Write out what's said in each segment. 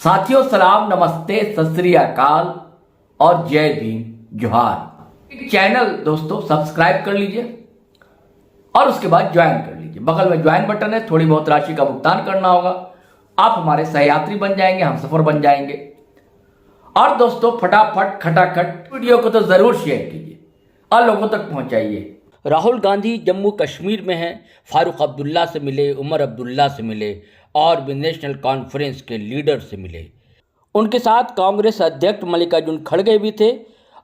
साथियों सलाम, नमस्ते, सत श्री अकाल और जय भीम, जोहार। चैनल दोस्तों सब्सक्राइब कर लीजिए और उसके बाद ज्वाइन कर लीजिए। बगल में ज्वाइन बटन है, थोड़ी बहुत राशि का भुगतान करना होगा, आप हमारे सहयात्री बन जाएंगे, हम सफर बन जाएंगे। और दोस्तों फटाफट खटाखट वीडियो को तो जरूर शेयर कीजिए और लोगों तक पहुंचाइए। राहुल गांधी जम्मू कश्मीर में हैं, फारूक अब्दुल्ला से मिले, उमर अब्दुल्ला से मिले और भी नेशनल कॉन्फ्रेंस के लीडर से मिले। उनके साथ कांग्रेस अध्यक्ष मल्लिकार्जुन खड़गे भी थे।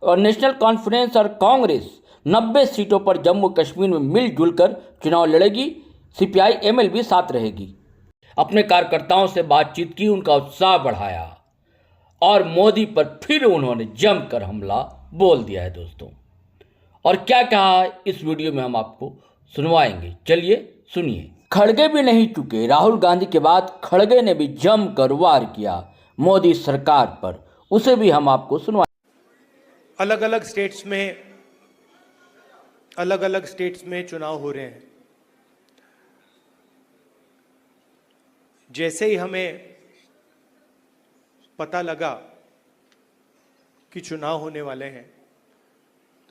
और नेशनल कॉन्फ्रेंस और कांग्रेस 90 सीटों पर जम्मू कश्मीर में मिलजुल कर चुनाव लड़ेगी। सीपीआई एमएल भी साथ रहेगी। अपने कार्यकर्ताओं से बातचीत की, उनका उत्साह बढ़ाया और मोदी पर फिर उन्होंने जमकर हमला बोल दिया है दोस्तों। और क्या कहा है इस वीडियो में हम आपको सुनवाएंगे, चलिए सुनिए। खड़गे भी नहीं चुके, राहुल गांधी के बाद खड़गे ने भी जमकर वार किया मोदी सरकार पर, उसे भी हम आपको सुनवाएंगे। अलग अलग स्टेट्स में चुनाव हो रहे हैं। जैसे ही हमें पता लगा कि चुनाव होने वाले हैं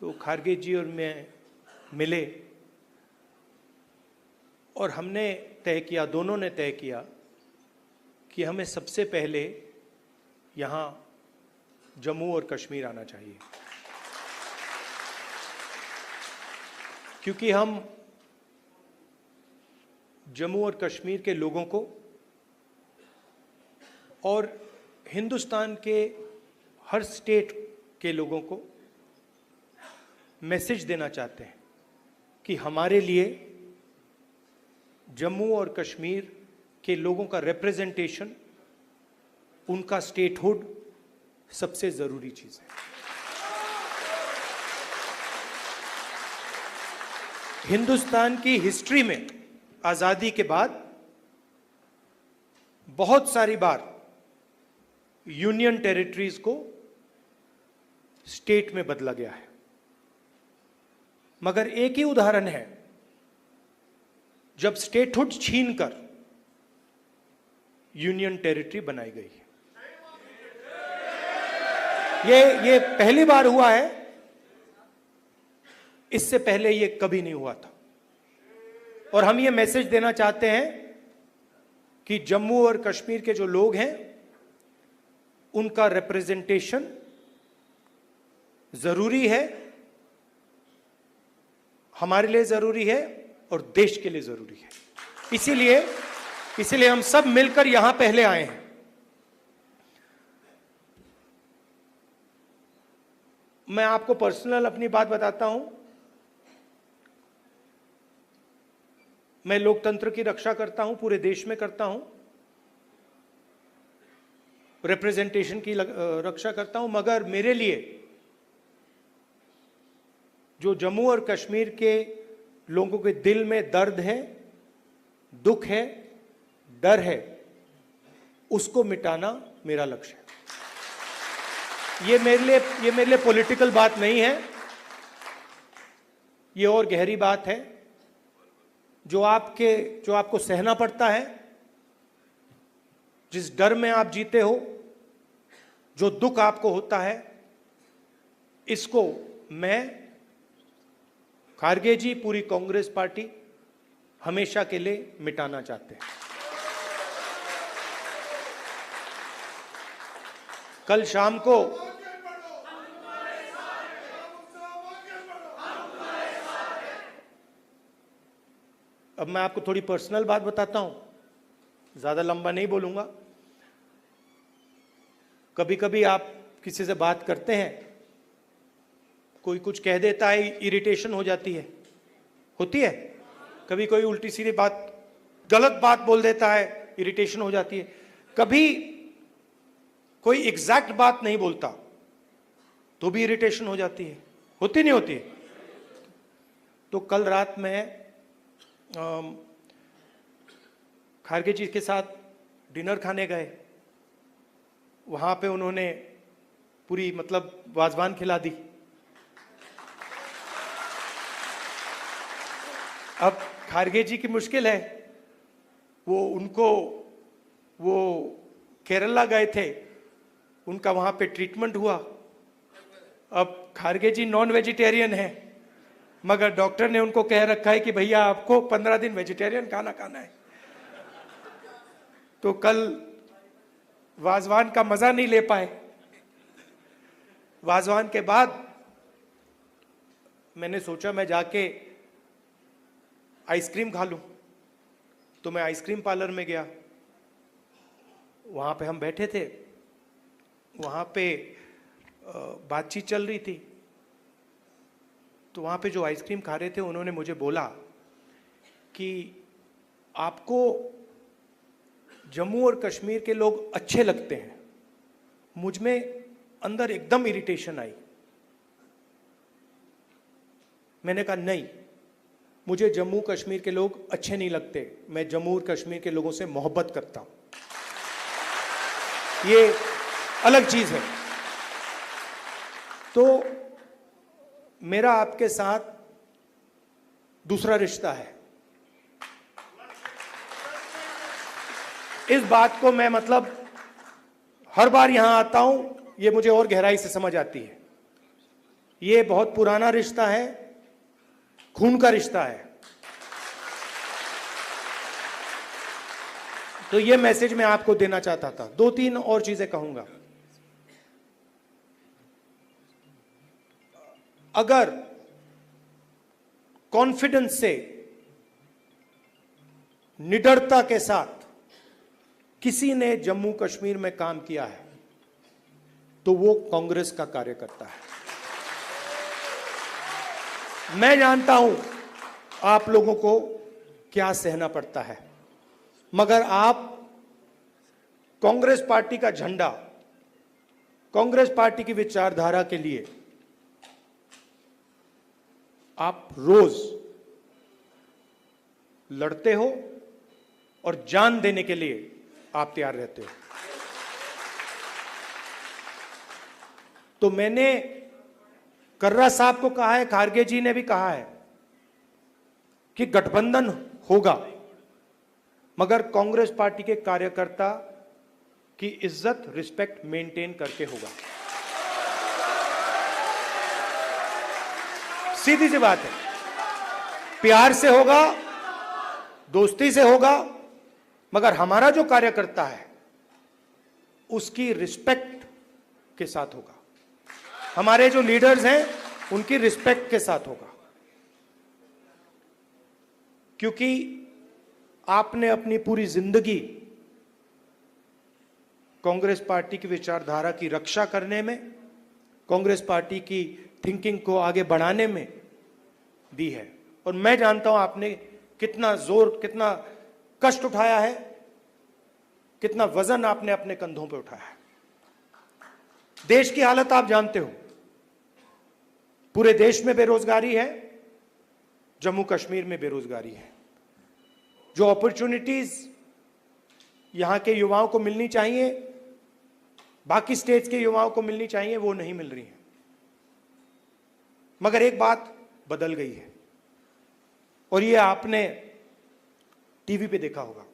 तो खारगे जी और मैं मिले और हमने तय किया, दोनों ने तय किया कि हमें सबसे पहले यहाँ जम्मू और कश्मीर आना चाहिए, क्योंकि हम जम्मू और कश्मीर के लोगों को और हिंदुस्तान के हर स्टेट के लोगों को मैसेज देना चाहते हैं कि हमारे लिए जम्मू और कश्मीर के लोगों का रिप्रेजेंटेशन, उनका स्टेटहुड सबसे जरूरी चीज है। हिंदुस्तान की हिस्ट्री में आजादी के बाद बहुत सारी बार यूनियन टेरिटरीज को स्टेट में बदला गया है, मगर एक ही उदाहरण है जब स्टेटहुड छीनकर यूनियन टेरिटरी बनाई गई है। ये पहली बार हुआ है, इससे पहले ये कभी नहीं हुआ था। और हम ये मैसेज देना चाहते हैं कि जम्मू और कश्मीर के जो लोग हैं उनका रिप्रेजेंटेशन जरूरी है, हमारे लिए जरूरी है और देश के लिए जरूरी है। इसीलिए हम सब मिलकर यहां पहले आए हैं। मैं आपको पर्सनल अपनी बात बताता हूं। मैं लोकतंत्र की रक्षा करता हूं, पूरे देश में करता हूं, रिप्रेजेंटेशन की रक्षा करता हूं, मगर मेरे लिए जो जम्मू और कश्मीर के लोगों के दिल में दर्द है, दुख है, डर है, उसको मिटाना मेरा लक्ष्य है। ये मेरे लिए पॉलिटिकल बात नहीं है, ये और गहरी बात है जो आपको सहना पड़ता है, जिस डर में आप जीते हो, जो दुख आपको होता है, इसको मैं, खारगे जी, पूरी कांग्रेस पार्टी हमेशा के लिए मिटाना चाहते हैं। कल शाम को अब मैं आपको थोड़ी पर्सनल बात बताता हूं, ज्यादा लंबा नहीं बोलूंगा। कभी कभी आप किसी से बात करते हैं, कोई कुछ कह देता है, इरिटेशन हो जाती है, होती है। कभी कोई उल्टी सीधी बात, गलत बात बोल देता है, इरिटेशन हो जाती है। कभी कोई एग्जैक्ट बात नहीं बोलता तो भी इरिटेशन हो जाती है, होती नहीं होती। तो कल रात में खारगे जी के साथ डिनर खाने गए, वहां पे उन्होंने पूरी वाजवान खिला दी। अब खारगे जी की मुश्किल है, वो केरला गए थे, उनका वहां पे ट्रीटमेंट हुआ। अब खारगे जी नॉन वेजिटेरियन है, मगर डॉक्टर ने उनको कह रखा है कि भैया आपको 15 दिन वेजिटेरियन खाना खाना है। तो कल वाजवान का मजा नहीं ले पाए। वाजवान के बाद मैंने सोचा मैं जाके आइसक्रीम खा लूं, तो मैं आइसक्रीम पार्लर में गया। वहां पे हम बैठे थे, वहां पे बातचीत चल रही थी। तो वहां पे जो आइसक्रीम खा रहे थे उन्होंने मुझे बोला कि आपको जम्मू और कश्मीर के लोग अच्छे लगते हैं। मुझ में अंदर एकदम इरिटेशन आई। मैंने कहा नहीं, मुझे जम्मू कश्मीर के लोग अच्छे नहीं लगते, मैं जम्मू और कश्मीर के लोगों से मोहब्बत करता हूं, ये अलग चीज है। तो मेरा आपके साथ दूसरा रिश्ता है। इस बात को मैं मतलब हर बार यहां आता हूं, ये मुझे और गहराई से समझ आती है। ये बहुत पुराना रिश्ता है, खून का रिश्ता है। तो ये मैसेज मैं आपको देना चाहता था। 2-3 और चीजें कहूंगा। अगर कॉन्फिडेंस से, निडरता के साथ किसी ने जम्मू कश्मीर में काम किया है तो वो कांग्रेस का कार्यकर्ता है। मैं जानता हूं आप लोगों को क्या सहना पड़ता है, मगर आप कांग्रेस पार्टी का झंडा, कांग्रेस पार्टी की विचारधारा के लिए आप रोज लड़ते हो और जान देने के लिए आप तैयार रहते हो। तो मैंने कर्रा साहब को कहा है, खारगे जी ने भी कहा है कि गठबंधन होगा, मगर कांग्रेस पार्टी के कार्यकर्ता की इज्जत, रिस्पेक्ट मेंटेन करके होगा। सीधी सी बात है, प्यार से होगा, दोस्ती से होगा, मगर हमारा जो कार्यकर्ता है उसकी रिस्पेक्ट के साथ होगा। हमारे जो लीडर्स हैं उनकी रिस्पेक्ट के साथ होगा। क्योंकि आपने अपनी पूरी जिंदगी कांग्रेस पार्टी की विचारधारा की रक्षा करने में, कांग्रेस पार्टी की थिंकिंग को आगे बढ़ाने में दी है। और मैं जानता हूं आपने कितना जोर, कितना कष्ट उठाया है, कितना वजन आपने अपने कंधों पे उठाया है। देश की हालत आप जानते हो, पूरे देश में बेरोजगारी है, जम्मू कश्मीर में बेरोजगारी है। जो अपॉर्चुनिटीज यहां के युवाओं को मिलनी चाहिए, बाकी स्टेट्स के युवाओं को मिलनी चाहिए, वो नहीं मिल रही है। मगर एक बात बदल गई है, और ये आपने टीवी पे देखा होगा।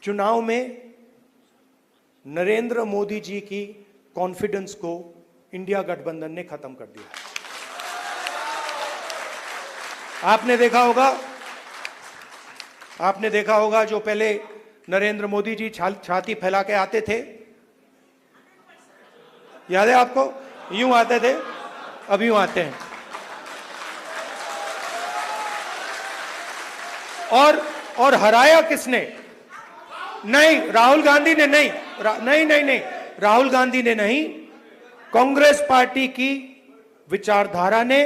चुनाव में नरेंद्र मोदी जी की कॉन्फिडेंस को इंडिया गठबंधन ने खत्म कर दिया। आपने देखा होगा जो पहले नरेंद्र मोदी जी छाती फैला के आते थे, याद है आपको? यूं आते थे, अब यूं आते हैं। और हराया किसने? नहीं, राहुल गांधी ने नहीं, नहीं, राहुल गांधी ने नहीं, कांग्रेस पार्टी की विचारधारा ने,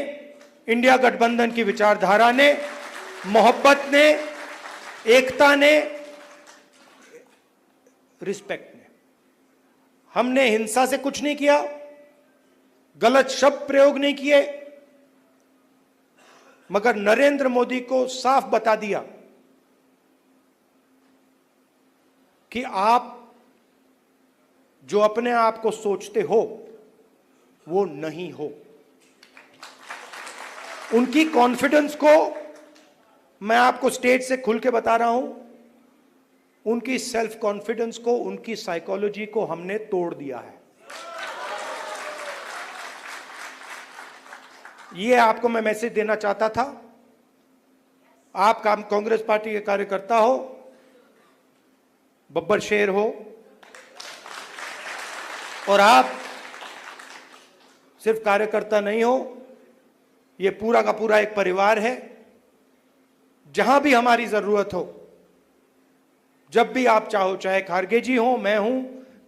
इंडिया गठबंधन की विचारधारा ने, मोहब्बत ने, एकता ने, रिस्पेक्ट ने। हमने हिंसा से कुछ नहीं किया, गलत शब्द प्रयोग नहीं किए, मगर नरेंद्र मोदी को साफ बता दिया कि आप जो अपने आप को सोचते हो वो नहीं हो। उनकी कॉन्फिडेंस को मैं आपको स्टेज से खुल के बता रहा हूं, उनकी सेल्फ कॉन्फिडेंस को, उनकी साइकोलॉजी को हमने तोड़ दिया है। ये आपको मैं मैसेज देना चाहता था। आप कांग्रेस पार्टी के कार्यकर्ता हो, बब्बर शेर हो, और आप सिर्फ कार्यकर्ता नहीं हो, ये पूरा का पूरा एक परिवार है। जहां भी हमारी जरूरत हो, जब भी आप चाहो, चाहे खारगे जी हो, मैं हूं,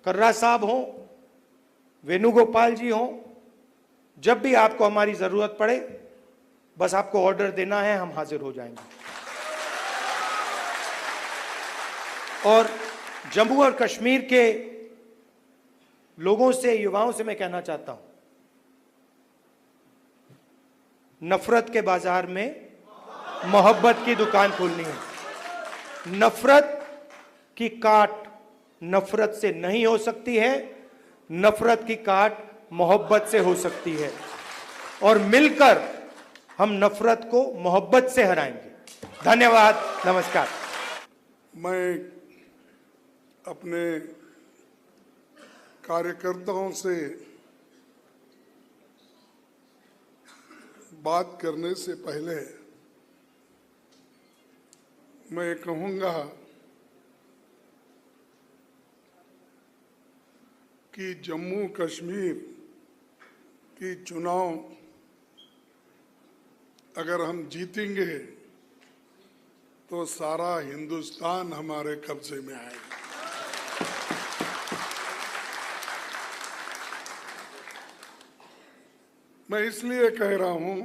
कर्रा साहब हो, वेणुगोपाल जी हो, जब भी आपको हमारी जरूरत पड़े, बस आपको ऑर्डर देना है, हम हाजिर हो जाएंगे। और जम्मू और कश्मीर के लोगों से, युवाओं से मैं कहना चाहता हूं, नफरत के बाजार में मोहब्बत की दुकान खोलनी है। नफरत की काट नफरत से नहीं हो सकती है, नफरत की काट मोहब्बत से हो सकती है, और मिलकर हम नफरत को मोहब्बत से हराएंगे। धन्यवाद, नमस्कार। मैं अपने कार्यकर्ताओं से बात करने से पहले मैं कहूंगा कि जम्मू कश्मीर की चुनाव अगर हम जीतेंगे तो सारा हिंदुस्तान हमारे कब्जे में आएगा। मैं इसलिए कह रहा हूं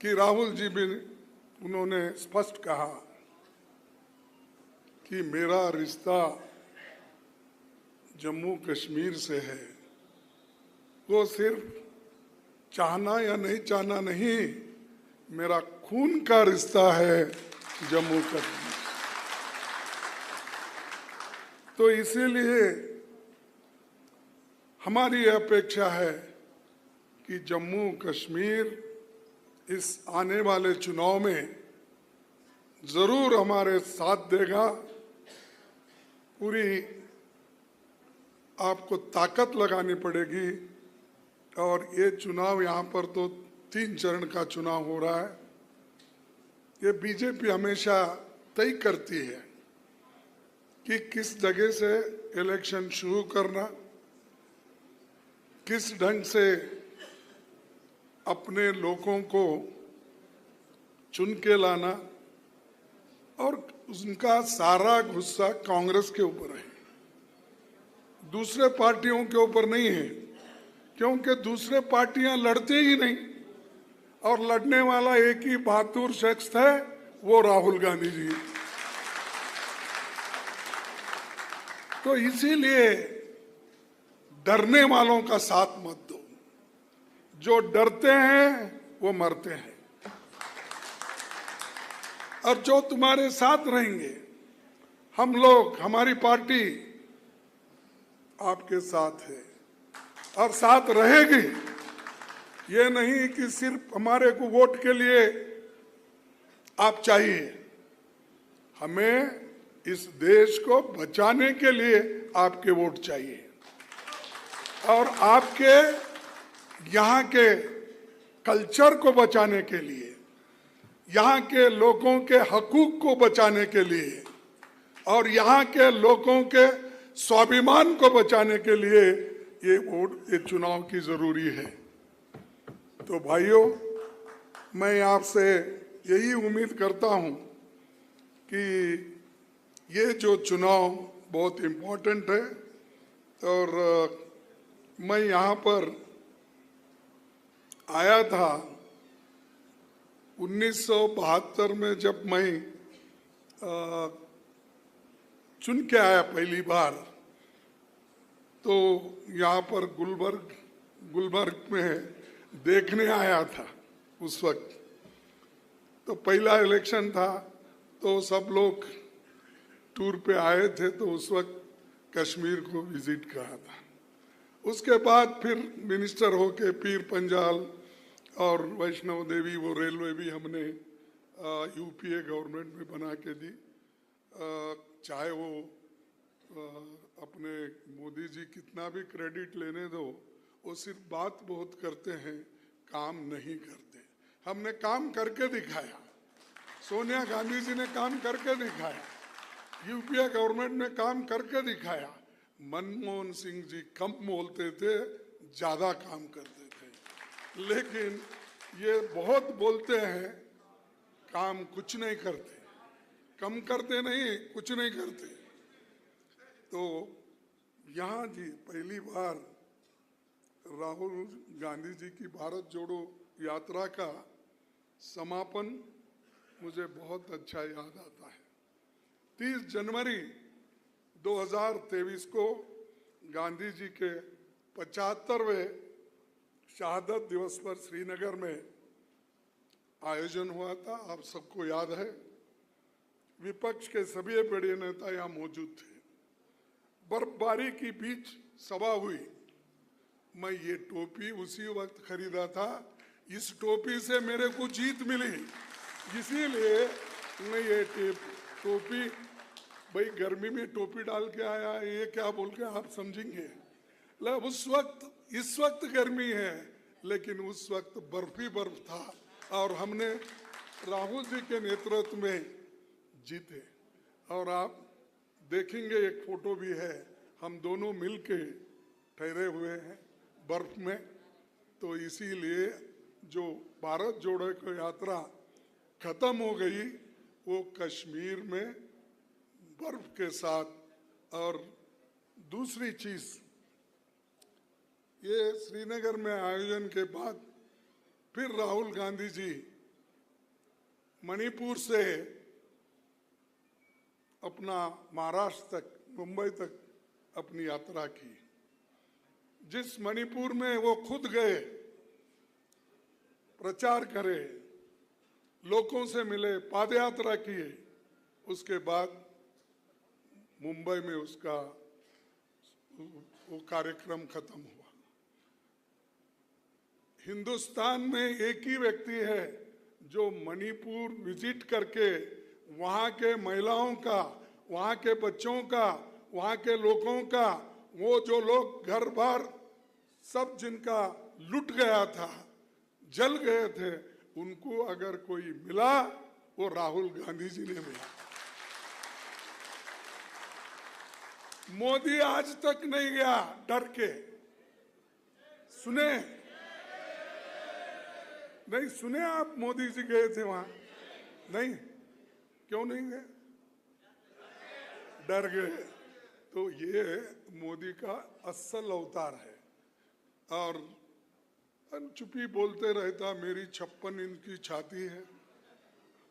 कि राहुल जी भी, उन्होंने स्पष्ट कहा कि मेरा रिश्ता जम्मू कश्मीर से है। वो सिर्फ चाहना या नहीं चाहना नहीं, मेरा खून का रिश्ता है जम्मू कश्मीर। तो इसीलिए हमारी अपेक्षा है कि जम्मू कश्मीर इस आने वाले चुनाव में जरूर हमारे साथ देगा। पूरी आपको ताकत लगानी पड़ेगी। और ये चुनाव, यहाँ पर तो 3 चरण का चुनाव हो रहा है। ये बीजेपी हमेशा तय करती है कि किस जगह से इलेक्शन शुरू करना, किस ढंग से अपने लोगों को चुन के लाना, और उनका सारा गुस्सा कांग्रेस के ऊपर है, दूसरे पार्टियों के ऊपर नहीं है, क्योंकि दूसरे पार्टियां लड़ते ही नहीं, और लड़ने वाला एक ही बहादुर शख्स है, वो राहुल गांधी जी। तो इसीलिए डरने वालों का साथ मत दो। जो डरते हैं वो मरते हैं, और जो तुम्हारे साथ रहेंगे, हम लोग, हमारी पार्टी आपके साथ है और साथ रहेगी। ये नहीं कि सिर्फ हमारे को वोट के लिए आप चाहिए, हमें इस देश को बचाने के लिए आपके वोट चाहिए, और आपके यहाँ के कल्चर को बचाने के लिए, यहाँ के लोगों के हकूक को बचाने के लिए, और यहाँ के लोगों के स्वाभिमान को बचाने के लिए ये वोट, ये चुनाव की जरूरी है। तो भाइयों, मैं आपसे यही उम्मीद करता हूँ कि ये जो चुनाव बहुत इम्पोर्टेंट है, और मैं यहाँ पर आया था 1972 में, जब मैं चुन के आया पहली बार, तो यहाँ पर गुलबर्ग में देखने आया था उस वक्त। तो पहला इलेक्शन था, तो सब लोग टूर पे आए थे, तो उस वक्त कश्मीर को विजिट करा था। उसके बाद फिर मिनिस्टर होके पीर पंजाल और वैष्णव देवी, वो रेलवे भी हमने यूपीए गवर्नमेंट में बना के दी। चाहे वो अपने मोदी जी कितना भी क्रेडिट लेने दो, वो सिर्फ बात बहुत करते हैं, काम नहीं करते। हमने काम करके दिखाया, सोनिया गांधी जी ने काम करके दिखाया, यूपीए गवर्नमेंट ने काम करके दिखाया। मनमोहन सिंह जी कम बोलते थे, ज्यादा काम करते थे, लेकिन ये बहुत बोलते हैं, काम कुछ नहीं करते, कम करते नहीं, कुछ नहीं करते। तो यहाँ जी पहली बार राहुल गांधी जी की भारत जोड़ो यात्रा का समापन मुझे बहुत अच्छा याद आता है। 30 जनवरी 2023 को गांधी जी के 75वें शहादत दिवस पर श्रीनगर में आयोजन हुआ था, आप सबको याद है। विपक्ष के सभी बड़े नेता यहाँ मौजूद थे। बर्फबारी के बीच सभा हुई। मैं ये टोपी उसी वक्त खरीदा था, इस टोपी से मेरे को जीत मिली, इसीलिए मैं ये टोपी, भाई गर्मी में टोपी डाल के आया, ये क्या बोल के आप समझेंगे। उस वक्त, इस वक्त गर्मी है, लेकिन उस वक्त बर्फ ही बर्फ था और हमने राहुल जी के नेतृत्व में जीते। और आप देखेंगे एक फोटो भी है, हम दोनों मिलके ठहरे हुए हैं बर्फ में। तो इसीलिए जो भारत जोड़ो की यात्रा खत्म हो गई, वो कश्मीर में बर्फ के साथ। और दूसरी चीज, ये श्रीनगर में आयोजन के बाद फिर राहुल गांधी जी मणिपुर से अपना महाराष्ट्र तक, मुंबई तक अपनी यात्रा की। जिस मणिपुर में वो खुद गए, प्रचार करे, लोगों से मिले, पादयात्रा किए, उसके बाद मुंबई में उसका वो कार्यक्रम खत्म हुआ। हिंदुस्तान में एक ही व्यक्ति है जो मणिपुर विजिट करके वहाँ के महिलाओं का, वहाँ के बच्चों का, वहाँ के लोगों का, वो जो लोग घर बार सब जिनका लुट गया था, जल गए थे, उनको अगर कोई मिला, वो राहुल गांधी जी ने मिला। मोदी आज तक नहीं गया डर के। सुने नहीं, सुने आप मोदी जी गए थे वहां? नहीं, क्यों नहीं गए? डर गए। तो ये मोदी का असल अवतार है। और चुपी बोलते रहता, मेरी 56 इंच की छाती है,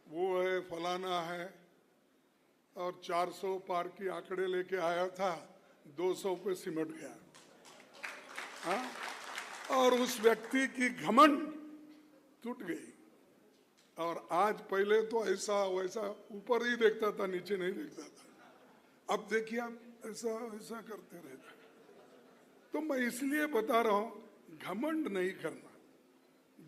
वो है, फलाना है, और 400 पार की आंकड़े लेके आया था, 200 पे सिमट गया। हाँ? और उस व्यक्ति की घमंड टूट गई। और आज, पहले तो ऐसा वैसा ऊपर ही देखता था, नीचे नहीं देखता था। अब देखिए आप ऐसा ऐसा करते रहते। तो मैं इसलिए बता रहा हूं, घमंड नहीं करना।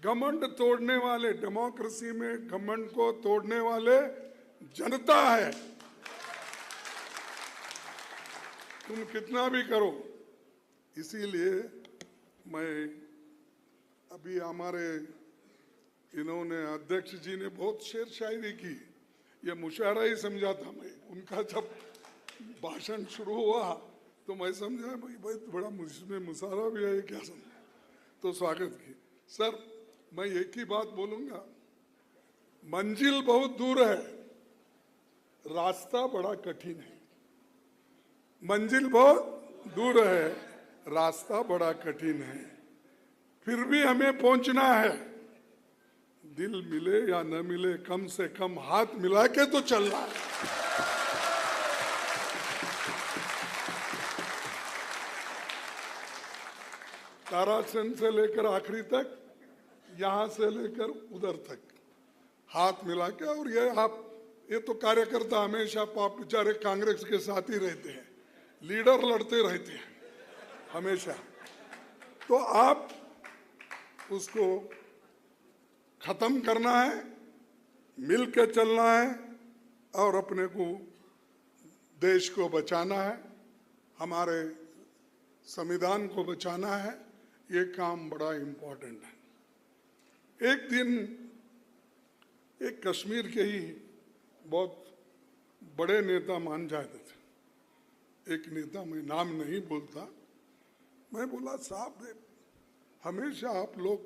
घमंड तोड़ने वाले, डेमोक्रेसी में घमंड को तोड़ने वाले जनता है। तुम कितना भी करो। इसीलिए मैं अभी हमारे इन्होंने, अध्यक्ष जी ने बहुत शेर शायरी की, ये मुशायरा ही समझा था मैं। उनका जब भाषण शुरू हुआ तो मैं समझा भाई बहुत बड़ा मुझमें मुशायरा भी है क्या, समझा, तो स्वागत की। सर मैं एक ही बात बोलूंगा, मंजिल बहुत दूर है, रास्ता बड़ा कठिन है। मंजिल बहुत दूर है, रास्ता बड़ा कठिन है, फिर भी हमें पहुंचना है। दिल मिले या न मिले, कम से कम हाथ मिला के तो चलना है। तारासन से लेकर आखिरी तक, यहां से लेकर उधर तक हाथ मिला के। और ये तो कार्यकर्ता हमेशा पाप बेचारे कांग्रेस के साथ ही रहते हैं, लीडर लड़ते रहते हैं हमेशा। तो आप उसको खत्म करना है, मिल के चलना है और अपने को देश को बचाना है, हमारे संविधान को बचाना है, ये काम बड़ा इम्पोर्टेंट है। एक दिन एक कश्मीर के ही बहुत बड़े नेता मान जाते थे, एक नेता, मैं नाम नहीं बोलता, मैं बोला साहब हमेशा आप लोग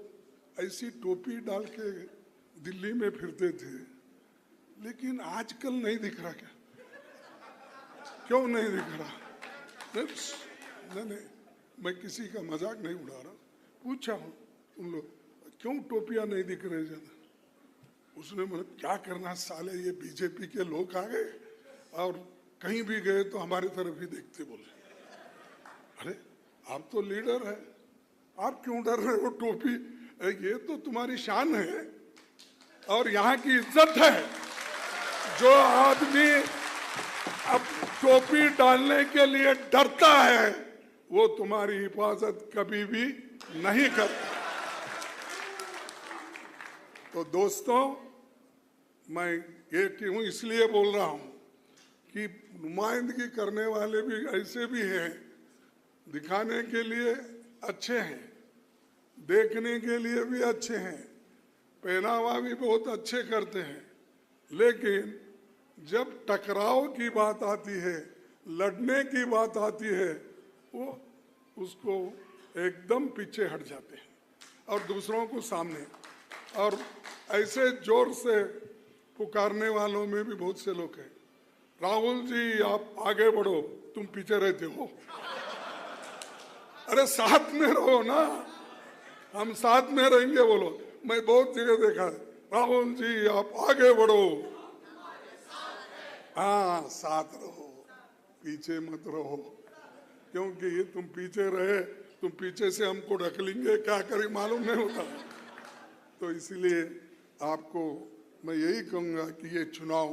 ऐसी टोपी डाल के दिल्ली में फिरते थे, लेकिन आजकल नहीं दिख रहा क्या? क्यों नहीं दिख रहा? नहीं, मैं किसी का मजाक नहीं उड़ा रहा, पूछा हूँ तुम लोग क्यों टोपियां नहीं दिख रहे ज्यादा? उसने मतलब क्या करना साले, ये बीजेपी के लोग आ गए और कहीं भी गए तो हमारी तरफ ही देखते, बोले अरे आप तो लीडर है, आप क्यों डर रहे हो? टोपी ये तो तुम्हारी शान है और यहाँ की इज्जत है। जो आदमी अब टोपी डालने के लिए डरता है वो तुम्हारी हिफाजत कभी भी नहीं करता। तो दोस्तों, मैं ये क्यों इसलिए बोल रहा हूं कि नुमाइंदगी करने वाले भी ऐसे भी हैं, दिखाने के लिए अच्छे हैं, देखने के लिए भी अच्छे हैं, पहनावा भी बहुत अच्छे करते हैं, लेकिन जब टकराव की बात आती है, लड़ने की बात आती है, वो उसको एकदम पीछे हट जाते हैं और दूसरों को सामने। और ऐसे जोर से पुकारने वालों में भी बहुत से लोग हैं, राहुल जी आप आगे बढ़ो, तुम पीछे रहते हो। अरे साथ में रहो ना, हम साथ में रहेंगे बोलो। मैं बहुत जगह देखा है, राहुल जी आप आगे बढ़ो, हाँ साथ रहो, पीछे मत रहो, क्योंकि ये तुम पीछे रहे, तुम पीछे से हमको ढकलेंगे, क्या करें मालूम नहीं होता। तो इसलिए आपको मैं यही कहूँगा कि ये चुनाव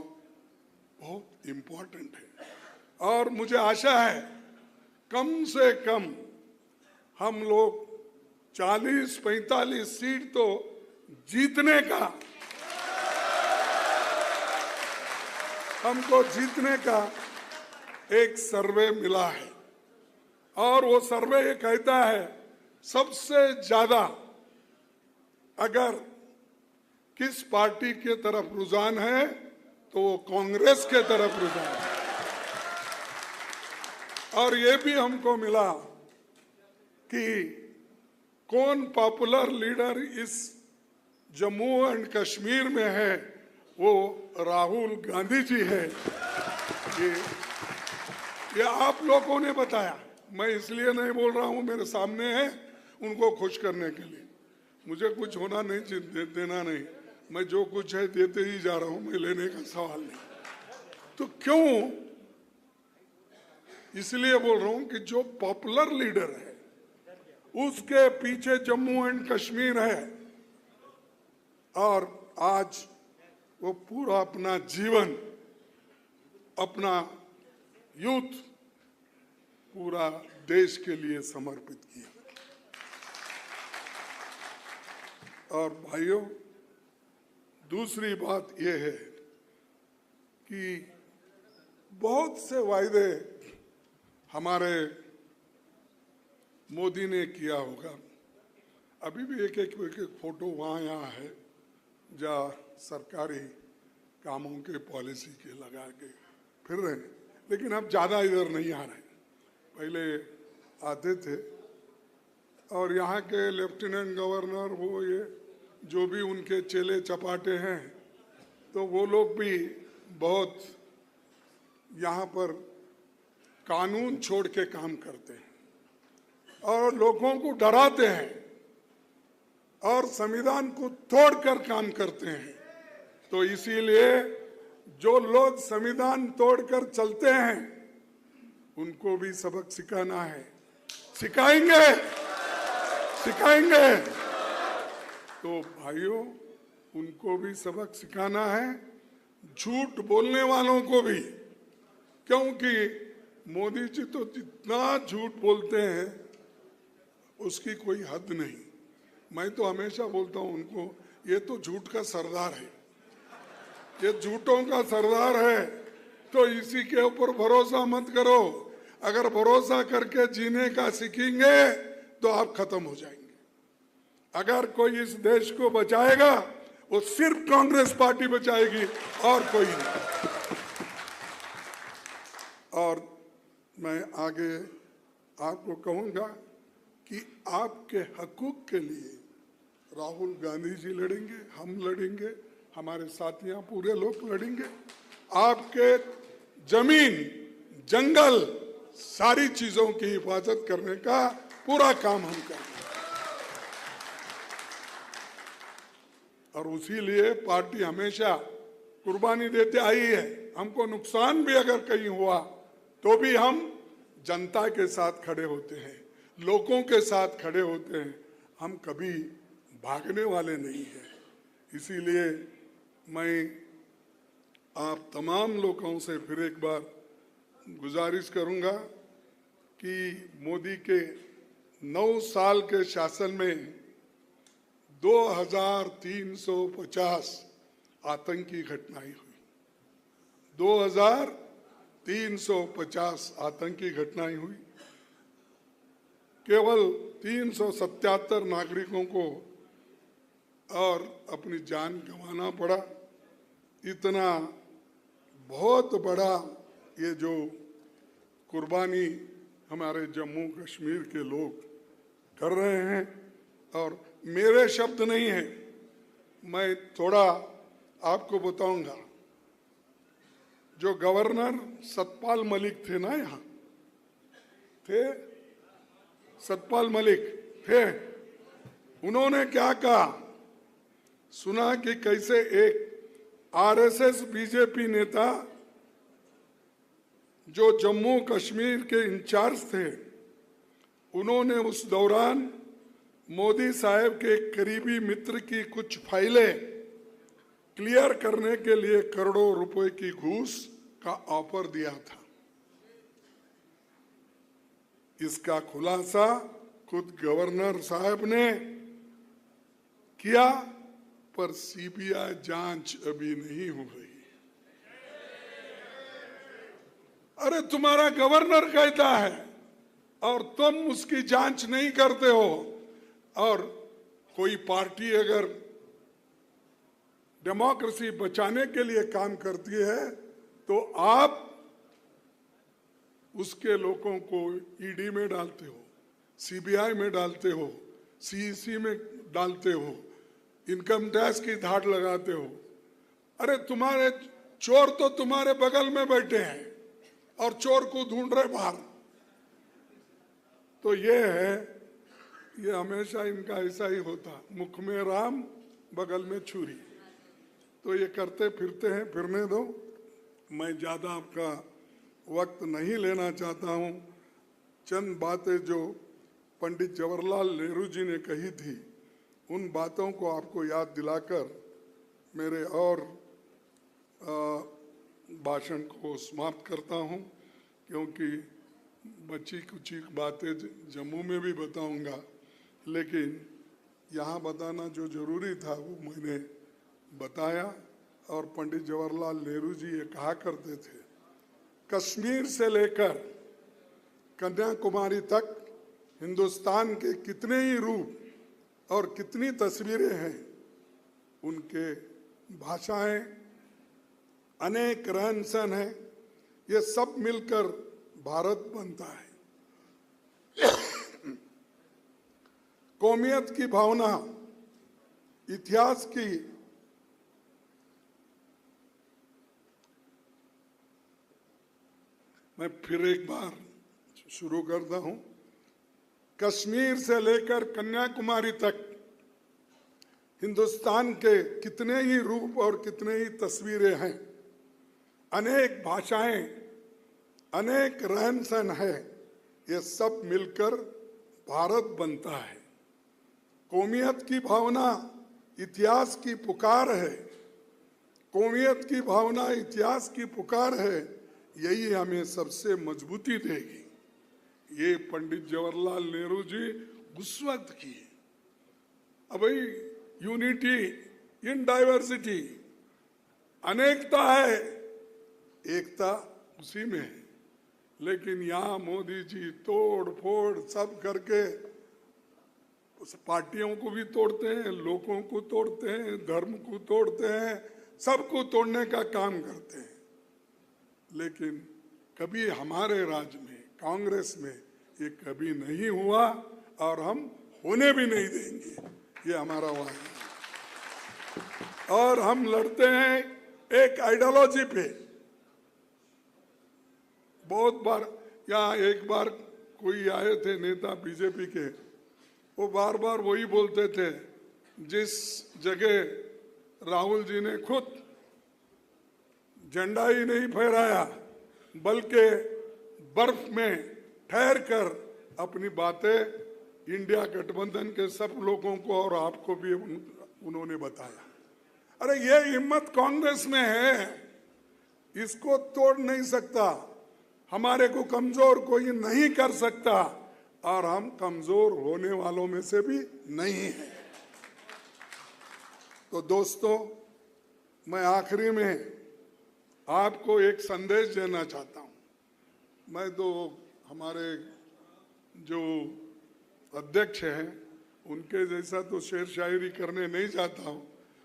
बहुत इम्पोर्टेंट है और मुझे आशा है कम से कम हम लोग 40-45 सीट तो जीतने का, हमको जीतने का एक सर्वे मिला है और वो सर्वे ये कहता है सबसे ज्यादा अगर किस पार्टी के तरफ रुझान है तो वो कांग्रेस के तरफ रुझान है। और ये भी हमको मिला कि कौन पॉपुलर लीडर इस जम्मू एंड कश्मीर में है, वो राहुल गांधी जी है। ये आप लोगों ने बताया, मैं इसलिए नहीं बोल रहा हूं, मेरे सामने है, उनको खुश करने के लिए। मुझे कुछ होना नहीं, देना नहीं, मैं जो कुछ है देते ही जा रहा हूं, मैं लेने का सवाल नहीं। तो क्यों इसलिए बोल रहा हूं कि जो पॉपुलर लीडर है उसके पीछे जम्मू एंड कश्मीर है और आज वो पूरा अपना जीवन, अपना यूथ पूरा देश के लिए समर्पित किया। और भाइयों, दूसरी बात यह है कि बहुत से वायदे हमारे मोदी ने किया होगा, अभी भी एक एक फोटो वहाँ यहाँ है जहाँ सरकारी कामों के पॉलिसी के लगा के फिर रहे हैं, लेकिन अब ज़्यादा इधर नहीं आ रहे, पहले आते थे। और यहाँ के लेफ्टिनेंट गवर्नर वो ये जो भी उनके चेले चपाटे हैं, तो वो लोग भी बहुत यहाँ पर कानून छोड़ के काम करते हैं और लोगों को डराते हैं और संविधान को तोड़कर काम करते हैं। तो इसीलिए जो लोग संविधान तोड़कर चलते हैं उनको भी सबक सिखाना है, सिखाएंगे। तो भाइयों, उनको भी सबक सिखाना है, झूठ बोलने वालों को भी, क्योंकि मोदी जी तो जितना झूठ बोलते हैं उसकी कोई हद नहीं। मैं तो हमेशा बोलता हूं उनको, ये तो झूठ का सरदार है, ये झूठों का सरदार है। तो इसी के ऊपर भरोसा मत करो। अगर भरोसा करके जीने का सीखेंगे तो आप खत्म हो जाएंगे। अगर कोई इस देश को बचाएगा वो सिर्फ कांग्रेस पार्टी बचाएगी और कोई नहीं। और मैं आगे आपको कहूंगा कि आपके हकूक के लिए राहुल गांधी जी लड़ेंगे, हम लड़ेंगे, हमारे साथियां पूरे लोग लड़ेंगे। आपके जमीन, जंगल, सारी चीजों की हिफाजत करने का पूरा काम हम करेंगे। और उसी लिए पार्टी हमेशा कुर्बानी देते आई है। हमको नुकसान भी अगर कहीं हुआ तो भी हम जनता के साथ खड़े होते हैं, लोगों के साथ खड़े होते हैं। हम कभी भागने वाले नहीं हैं। इसीलिए मैं आप तमाम लोगों से फिर एक बार गुजारिश करूंगा कि मोदी के 9 साल के शासन में 2350 आतंकी घटनाएं हुई। 2350 आतंकी घटनाएं हुई। केवल 377 नागरिकों को और अपनी जान गंवाना पड़ा। इतना बहुत बड़ा ये जो कुर्बानी हमारे जम्मू कश्मीर के लोग कर रहे हैं, और मेरे शब्द नहीं है, मैं थोड़ा आपको बताऊंगा। जो गवर्नर सतपाल मलिक थे ना, यहाँ थे सतपाल मलिक थे, उन्होंने क्या कहा सुना कि कैसे एक आरएसएस बीजेपी नेता जो जम्मू कश्मीर के इंचार्ज थे, उन्होंने उस दौरान मोदी साहब के करीबी मित्र की कुछ फाइलें क्लियर करने के लिए करोड़ों रुपए की घूस का ऑफर दिया था। इसका खुलासा खुद गवर्नर साहब ने किया, पर सीबीआई जांच अभी नहीं हो गई। अरे तुम्हारा गवर्नर कहता है और तुम उसकी जांच नहीं करते हो। और कोई पार्टी अगर डेमोक्रेसी बचाने के लिए काम करती है तो आप उसके लोगों को ईडी में डालते हो, सीबीआई में डालते हो, सीईसी में डालते हो, इनकम टैक्स की धाड़ लगाते हो। अरे तुम्हारे चोर तो तुम्हारे बगल में बैठे हैं और चोर को ढूंढ रहे बाहर। तो ये है, ये हमेशा इनका ऐसा ही होता, मुख में राम बगल में छुरी। तो ये करते फिरते हैं, फिरने दो। मैं ज्यादा आपका वक्त नहीं लेना चाहता हूं। चंद बातें जो पंडित जवाहरलाल नेहरू जी ने कही थी, उन बातों को आपको याद दिलाकर मेरे और भाषण को समाप्त करता हूं, क्योंकि बची कुछ बातें जम्मू में भी बताऊंगा, लेकिन यहाँ बताना जो जरूरी था वो मैंने बताया। और पंडित जवाहरलाल नेहरू जी ये कहा करते थे, कश्मीर से लेकर कन्याकुमारी तक हिंदुस्तान के कितने ही रूप और कितनी तस्वीरें हैं, उनके भाषाएं, अनेक रहन सहन है, ये सब मिलकर भारत बनता है। कौमियत की भावना, इतिहास की मैं फिर एक बार शुरू करता हूं। कश्मीर से लेकर कन्याकुमारी तक हिंदुस्तान के कितने ही रूप और कितने ही तस्वीरें हैं, अनेक भाषाएं, अनेक रहन सहन है, ये सब मिलकर भारत बनता है। कौमियत की भावना इतिहास की पुकार है, कौमियत की भावना इतिहास की पुकार है, यही हमें सबसे मजबूती देगी। ये पंडित जवाहरलाल नेहरू जी उस वक्त की, अब भाई यूनिटी इन डाइवर्सिटी, अनेकता है एकता उसी में है। लेकिन यहाँ मोदी जी तोड़ फोड़ सब करके उस पार्टियों को भी तोड़ते हैं, लोगों को तोड़ते हैं, धर्म को तोड़ते हैं, सबको तोड़ने का काम करते हैं। लेकिन कभी हमारे राज्य में, कांग्रेस में ये कभी नहीं हुआ और हम होने भी नहीं देंगे, ये हमारा वादा है। और हम लड़ते हैं एक आइडियोलॉजी पे। बहुत बार यहाँ एक बार कोई आए थे नेता बीजेपी के, वो बार बार वही बोलते थे, जिस जगह राहुल जी ने खुद झंडा ही नहीं फहराया बल्कि बर्फ में ठहर कर अपनी बातें इंडिया गठबंधन के सब लोगों को और आपको भी उन्होंने बताया। अरे ये हिम्मत कांग्रेस में है, इसको तोड़ नहीं सकता, हमारे को कमजोर कोई नहीं कर सकता और हम कमजोर होने वालों में से भी नहीं हैं। तो दोस्तों, मैं आखिरी में आपको एक संदेश देना चाहता हूं। मैं तो हमारे जो अध्यक्ष हैं उनके जैसा तो शेर शायरी करने नहीं जाता हूं,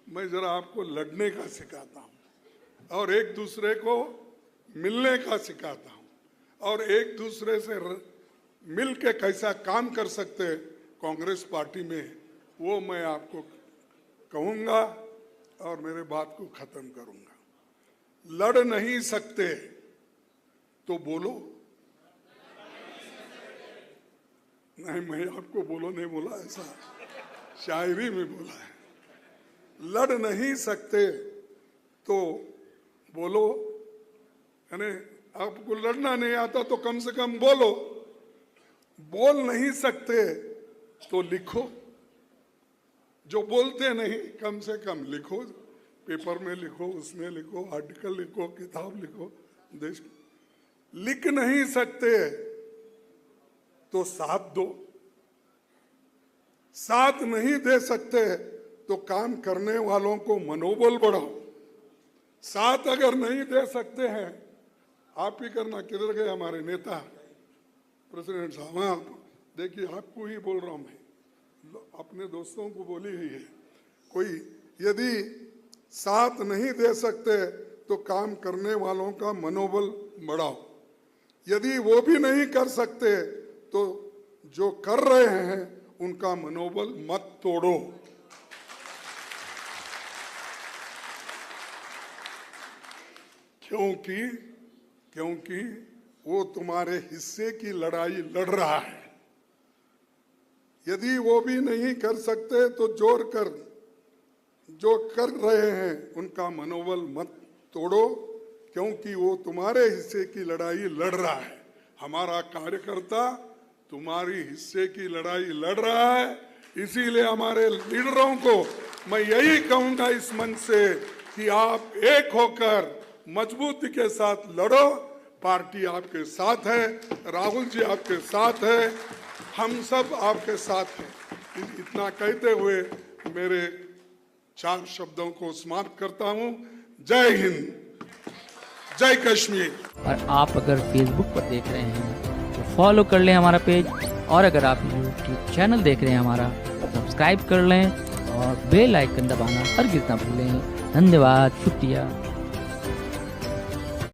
मैं जरा आपको लड़ने का सिखाता हूं और एक दूसरे को मिलने का सिखाता हूं और एक दूसरे से मिल के कैसा काम कर सकते हैं कांग्रेस पार्टी में, वो मैं आपको कहूंगा और मेरे बात को खत्म करूंगा। लड़ नहीं सकते तो बोलो। नहीं, मैं आपको बोलो नहीं बोला, ऐसा शायरी में बोला है। लड़ नहीं सकते तो बोलो, यानी आपको लड़ना नहीं आता तो कम से कम बोलो। बोल नहीं सकते तो लिखो, जो बोलते नहीं कम से कम लिखो, पेपर में लिखो, उसमें लिखो, आर्टिकल लिखो, किताब लिखो। देश लिख नहीं सकते तो साथ दो, साथ नहीं दे सकते तो काम करने वालों को मनोबल बढ़ाओ। साथ अगर नहीं दे सकते हैं, आप ही करना। किधर गए हमारे नेता प्रेसिडेंट साहब? हाँ, देखिए आपको ही बोल रहा हूं मैं, अपने दोस्तों को बोली ही है। कोई यदि साथ नहीं दे सकते तो काम करने वालों का मनोबल बढ़ाओ। यदि वो भी नहीं कर सकते तो जो कर रहे हैं उनका मनोबल मत तोड़ो। क्योंकि वो तुम्हारे हिस्से की लड़ाई लड़ रहा है। यदि वो भी नहीं कर सकते तो जोर कर जो कर रहे हैं उनका मनोबल मत तोड़ो, क्योंकि वो तुम्हारे हिस्से की लड़ाई लड़ रहा है। हमारा कार्यकर्ता तुम्हारी हिस्से की लड़ाई लड़ रहा है, इसीलिए हमारे लीडरों को मैं यही कहूंगा इस मंच से कि आप एक होकर मजबूती के साथ लड़ो। पार्टी आपके साथ है, राहुल जी आपके साथ है, हम सब आपके साथ हैं। इतना कहते हुए मेरे 4 शब्दों को समाप्त करता हूं। जय हिंद, जय कश्मीर। और आप अगर फेसबुक पर देख रहे हैं तो फॉलो कर लें हमारा पेज, और अगर आप यूट्यूब चैनल देख रहे हैं हमारा, सब्सक्राइब कर लें और बेल आइकन दबाना हरगिज़ ना भूलें। धन्यवाद, शुक्रिया।